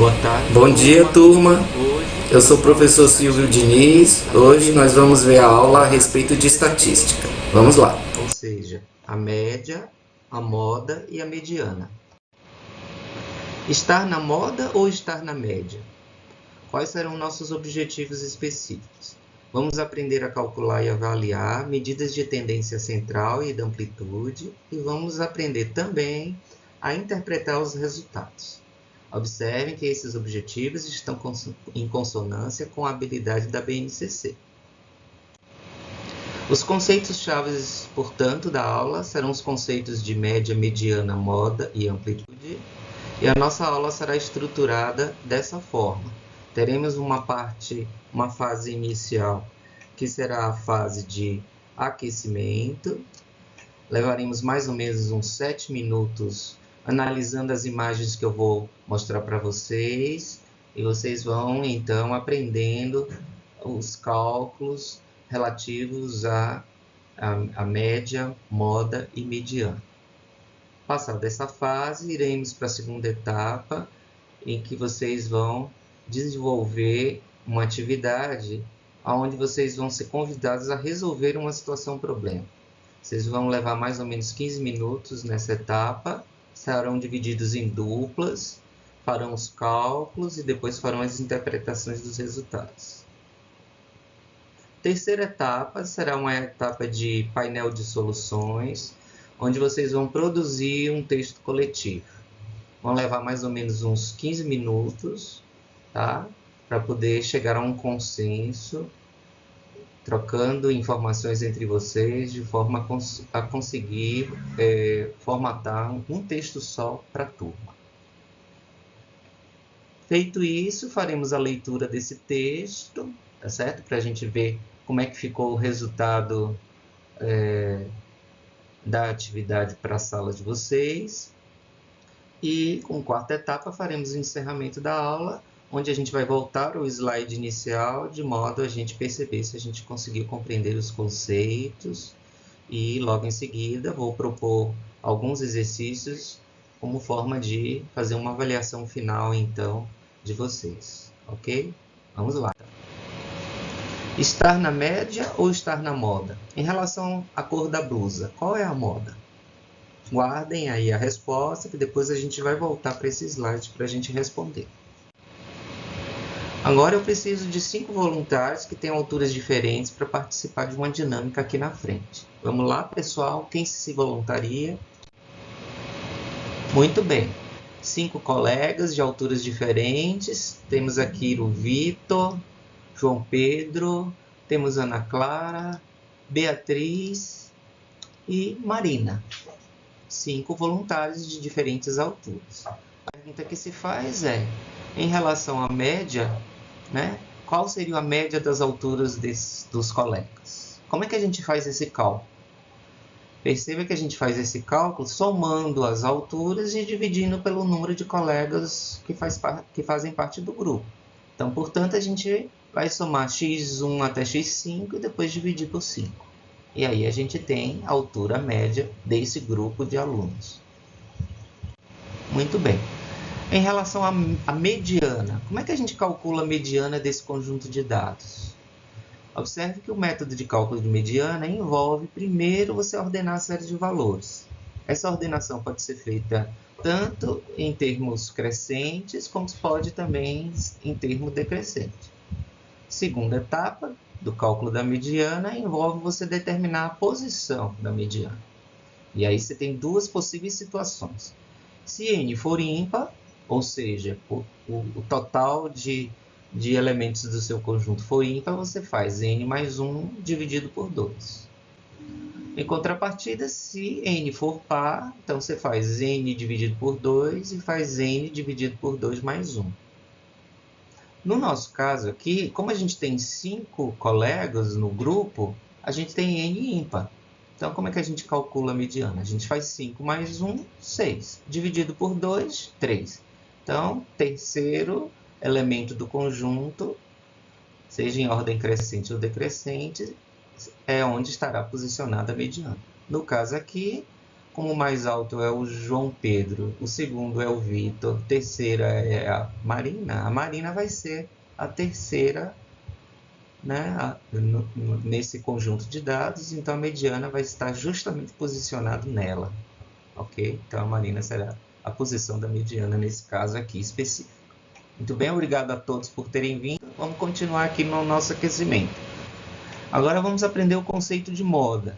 Boa tarde. Bom dia, turma. Hoje Eu sou o professor Silvio Diniz. Hoje nós vamos ver a aula a respeito de estatística. Vamos lá. ou seja, a média, a moda e a mediana. Estar na moda ou estar na média? Quais serão nossos objetivos específicos? Vamos aprender a calcular e avaliar medidas de tendência central e de amplitude e vamos aprender também a interpretar os resultados. Observem que esses objetivos estão em consonância com a habilidade da BNCC. Os conceitos-chave, portanto, da aula serão os conceitos de média, mediana, moda e amplitude, e a nossa aula será estruturada dessa forma. Teremos uma fase inicial, que será a fase de aquecimento. Levaremos mais ou menos uns 7 minutos analisando as imagens que eu vou mostrar para vocês, e vocês vão, então, aprendendo os cálculos relativos à média, moda e mediana. Passada essa fase, iremos para a segunda etapa, em que vocês vão desenvolver uma atividade onde vocês vão ser convidados a resolver uma situação-problema. Vocês vão levar mais ou menos 15 minutos nessa etapa, serão divididos em duplas, farão os cálculos e depois farão as interpretações dos resultados. Terceira etapa será uma etapa de painel de soluções, onde vocês vão produzir um texto coletivo. Vão levar mais ou menos uns 15 minutos, tá? Para poder chegar a um consenso, trocando informações entre vocês, de forma a conseguir formatar um texto só para a turma. Feito isso, faremos a leitura desse texto, tá certo? Para a gente ver como é que ficou o resultado da atividade para a sala de vocês. E com a quarta etapa faremos o encerramento da aula, onde a gente vai voltar ao slide inicial, de modo a gente perceber se a gente conseguiu compreender os conceitos. E logo em seguida vou propor alguns exercícios como forma de fazer uma avaliação final, então, de vocês. Ok? Vamos lá. Estar na média ou estar na moda? Em relação à cor da blusa, qual é a moda? Guardem aí a resposta, que depois a gente vai voltar para esse slide para a gente responder. Agora eu preciso de 5 voluntários que tenham alturas diferentes para participar de uma dinâmica aqui na frente. Vamos lá, pessoal? Quem se voluntaria? Muito bem. 5 colegas de alturas diferentes. Temos aqui o Vitor, João Pedro, temos Ana Clara, Beatriz e Marina. 5 voluntários de diferentes alturas. A pergunta que se faz é, em relação à média, né, qual seria a média das alturas dos colegas? Como é que a gente faz esse cálculo? Perceba que a gente faz esse cálculo somando as alturas e dividindo pelo número de colegas que fazem parte do grupo. Então, portanto, a gente vai somar x1 até x5 e depois dividir por 5. E aí a gente tem a altura média desse grupo de alunos. Muito bem. Em relação à mediana, como é que a gente calcula a mediana desse conjunto de dados? Observe que o método de cálculo de mediana envolve, primeiro, você ordenar a série de valores. Essa ordenação pode ser feita tanto em termos crescentes, como pode também em termos decrescentes. Segunda etapa do cálculo da mediana envolve você determinar a posição da mediana. E aí você tem duas possíveis situações. Se n for ímpar, ou seja, o total de elementos do seu conjunto for ímpar, você faz n mais 1 dividido por 2. Em contrapartida, se n for par, então você faz n dividido por 2 e faz n dividido por 2 mais 1. No nosso caso aqui, como a gente tem 5 colegas no grupo, a gente tem n ímpar. Então, como é que a gente calcula a mediana? A gente faz 5 mais 1, 6. Dividido por 2, 3. Então, terceiro elemento do conjunto, seja em ordem crescente ou decrescente, é onde estará posicionada a mediana. No caso aqui, como o mais alto é o João Pedro, o segundo é o Vitor, a terceira é a Marina vai ser a terceira, né, nesse conjunto de dados, então a mediana vai estar justamente posicionado nela, ok? Então a Marina será a posição da mediana nesse caso aqui específico. Muito bem, obrigado a todos por terem vindo. Vamos continuar aqui no nosso aquecimento. Agora vamos aprender o conceito de moda.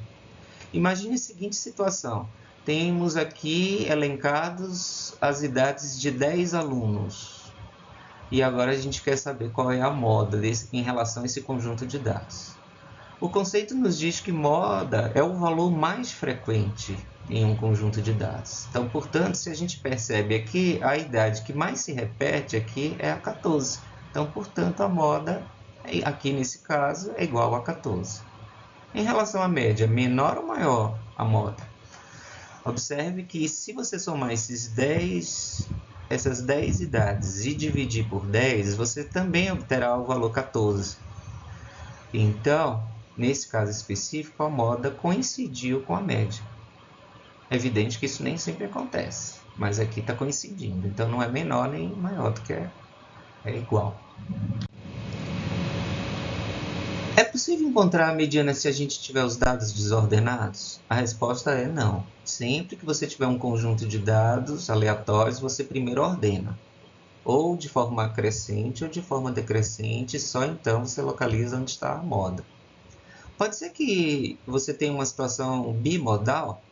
Imagine a seguinte situação. Temos aqui elencados as idades de 10 alunos. E agora a gente quer saber qual é a moda em relação a esse conjunto de dados. O conceito nos diz que moda é o valor mais frequente em um conjunto de dados. Então, portanto, se a gente percebe aqui, a idade que mais se repete aqui é a 14. Então, portanto, a moda, aqui nesse caso, é igual a 14. Em relação à média, menor ou maior a moda? Observe que se você somar essas 10 idades e dividir por 10, você também obterá o valor 14. Então, nesse caso específico, a moda coincidiu com a média. É evidente que isso nem sempre acontece, mas aqui está coincidindo. Então, não é menor nem maior do que é igual. É possível encontrar a mediana se a gente tiver os dados desordenados? A resposta é não. Sempre que você tiver um conjunto de dados aleatórios, você primeiro ordena. Ou de forma crescente ou de forma decrescente, só então você localiza onde está a moda. Pode ser que você tenha uma situação bimodal?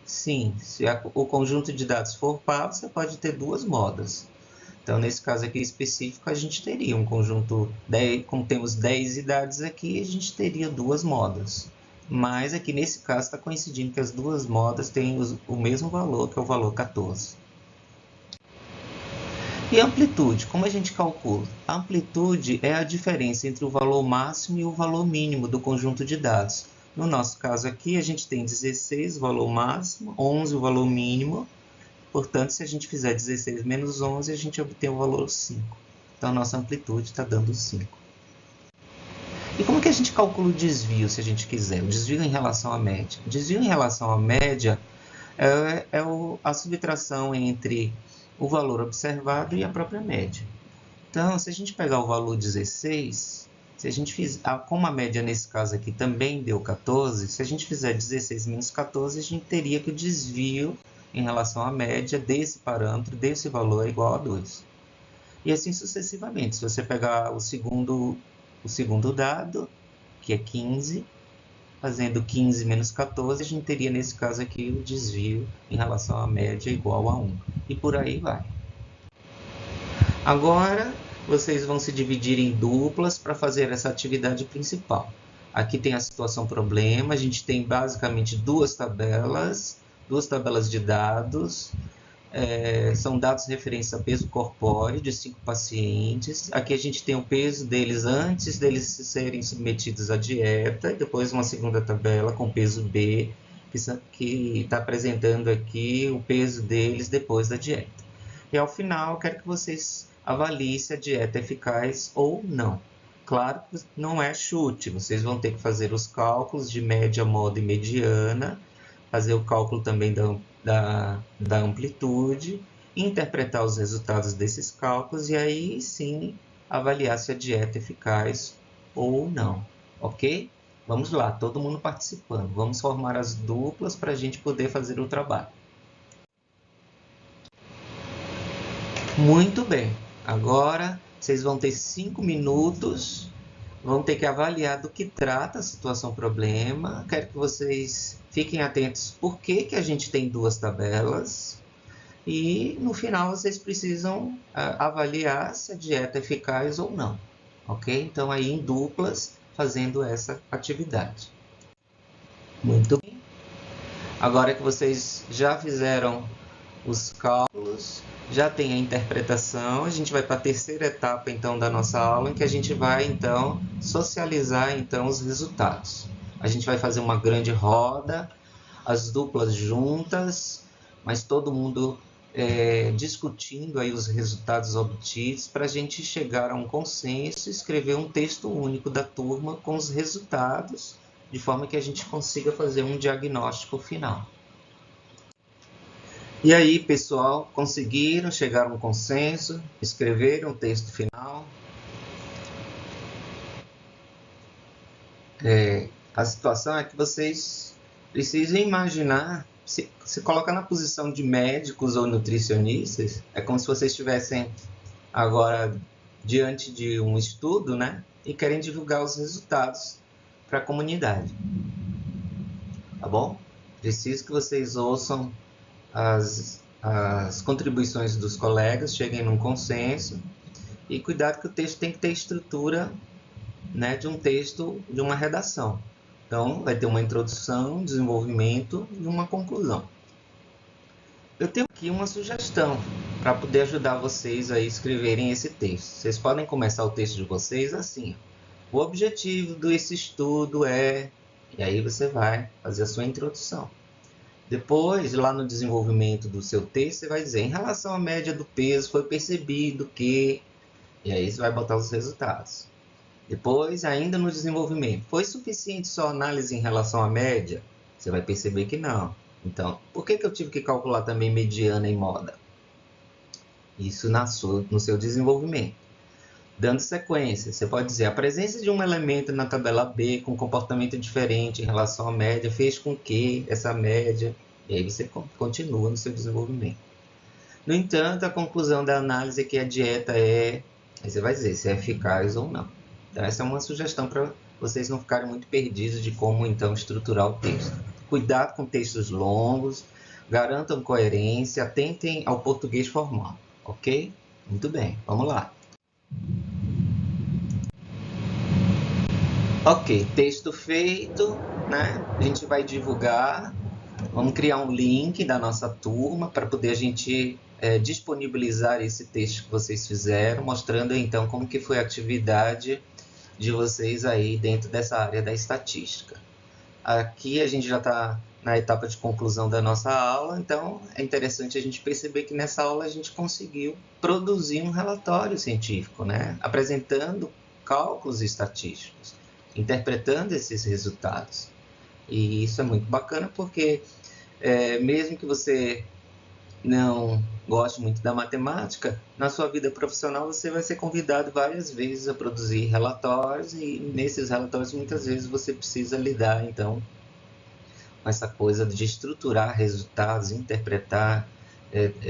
Sim, se o conjunto de dados for par, você pode ter duas modas. Então, nesse caso aqui específico, a gente teria um conjunto, como temos 10 idades aqui, a gente teria duas modas. Mas aqui nesse caso está coincidindo que as duas modas têm o mesmo valor, que é o valor 14. E a amplitude, como a gente calcula? A amplitude é a diferença entre o valor máximo e o valor mínimo do conjunto de dados. No nosso caso aqui, a gente tem 16, o valor máximo, 11, o valor mínimo. Portanto, se a gente fizer 16 menos 11, a gente obtém o valor 5. Então, a nossa amplitude está dando 5. E como que a gente calcula o desvio, se a gente quiser? O desvio em relação à média. O desvio em relação à média é a subtração entre o valor observado e a própria média. Então, se a gente pegar o valor 16, se a gente como a média nesse caso aqui também deu 14, se a gente fizer 16 menos 14, a gente teria que o desvio em relação à média desse parâmetro, desse valor, é igual a 2. E assim sucessivamente. Se você pegar o segundo dado, que é 15, fazendo 15 menos 14, a gente teria nesse caso aqui o desvio em relação à média igual a 1. E por aí vai. Agora, vocês vão se dividir em duplas para fazer essa atividade principal. Aqui tem a situação problema, a gente tem basicamente duas tabelas de dados, são dados referentes a peso corpóreo de 5 pacientes. Aqui a gente tem o peso deles antes deles serem submetidos à dieta, e depois uma segunda tabela com peso B, que está apresentando aqui o peso deles depois da dieta. E ao final, eu quero que vocês avaliem se a dieta é eficaz ou não. Claro que não é chute, vocês vão ter que fazer os cálculos de média, moda e mediana, fazer o cálculo também da amplitude, interpretar os resultados desses cálculos e aí sim avaliar se a dieta é eficaz ou não, ok? Vamos lá, todo mundo participando. Vamos formar as duplas para a gente poder fazer o trabalho. Muito bem, agora vocês vão ter 5 minutos, vão ter que avaliar do que trata a situação problema. Quero que vocês fiquem atentos por que a gente tem duas tabelas. E no final vocês precisam avaliar se a dieta é eficaz ou não. Ok? Então aí em duplas fazendo essa atividade. Muito bem. Agora que vocês já fizeram os cálculos, já tem a interpretação, a gente vai para a terceira etapa então da nossa aula, em que a gente vai então socializar então os resultados. A gente vai fazer uma grande roda, as duplas juntas, mas todo mundo discutindo aí os resultados obtidos para a gente chegar a um consenso e escrever um texto único da turma com os resultados, de forma que a gente consiga fazer um diagnóstico final. E aí, pessoal, conseguiram chegar a um consenso, escreveram o texto final. A situação é que vocês precisam imaginar, se colocar na posição de médicos ou nutricionistas, é como se vocês estivessem agora diante de um estudo, né? E querem divulgar os resultados para a comunidade. Tá bom? Preciso que vocês ouçam as contribuições dos colegas, cheguem num consenso e cuidado que o texto tem que ter estrutura, né, de um texto, de uma redação. Então, vai ter uma introdução, desenvolvimento e uma conclusão. Eu tenho aqui uma sugestão para poder ajudar vocês a escreverem esse texto. Vocês podem começar o texto de vocês assim. O objetivo desse estudo é... E aí você vai fazer a sua introdução. Depois, lá no desenvolvimento do seu texto, você vai dizer, em relação à média do peso, foi percebido que... E aí você vai botar os resultados. Depois, ainda no desenvolvimento, foi suficiente só análise em relação à média? Você vai perceber que não. Então, por que eu tive que calcular também mediana e moda? Isso no seu desenvolvimento. Dando sequência, você pode dizer, a presença de um elemento na tabela B com comportamento diferente em relação à média fez com que essa média... E aí você continua no seu desenvolvimento. No entanto, a conclusão da análise é que a dieta é... Aí você vai dizer se é eficaz ou não. Então, essa é uma sugestão para vocês não ficarem muito perdidos de como, então, estruturar o texto. Cuidado com textos longos, garantam coerência, atentem ao português formal, ok? Muito bem, vamos lá. Ok, texto feito, né? A gente vai divulgar, vamos criar um link da nossa turma para poder a gente disponibilizar esse texto que vocês fizeram, mostrando então como que foi a atividade de vocês aí dentro dessa área da estatística. Aqui a gente já está na etapa de conclusão da nossa aula, então é interessante a gente perceber que nessa aula a gente conseguiu produzir um relatório científico, né? Apresentando cálculos estatísticos, interpretando esses resultados. E isso é muito bacana porque mesmo que você não goste muito da matemática, na sua vida profissional você vai ser convidado várias vezes a produzir relatórios e nesses relatórios muitas vezes você precisa lidar então com essa coisa de estruturar resultados, interpretar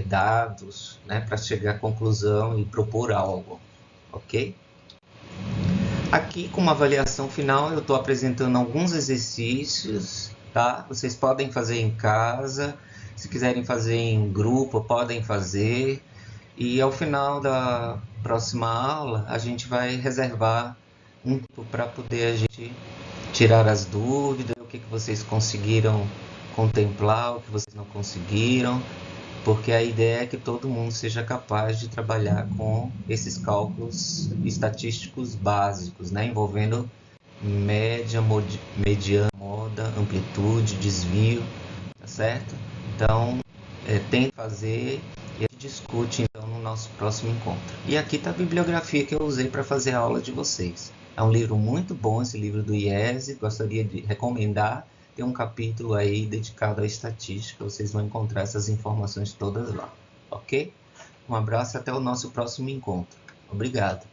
dados, né, para chegar à conclusão e propor algo, ok? Aqui, como avaliação final, eu estou apresentando alguns exercícios, tá? Vocês podem fazer em casa, se quiserem fazer em grupo, podem fazer. E ao final da próxima aula, a gente vai reservar um tempo para poder a gente tirar as dúvidas, o que vocês conseguiram contemplar, o que vocês não conseguiram, porque a ideia é que todo mundo seja capaz de trabalhar com esses cálculos estatísticos básicos, né, envolvendo média, mediana, moda, amplitude, desvio, tá certo? Então, tente fazer e a gente discute então no nosso próximo encontro. E aqui está a bibliografia que eu usei para fazer a aula de vocês. É um livro muito bom, esse livro do IESE, gostaria de recomendar. Tem um capítulo aí dedicado à estatística, vocês vão encontrar essas informações todas lá, ok? Um abraço e até o nosso próximo encontro. Obrigado.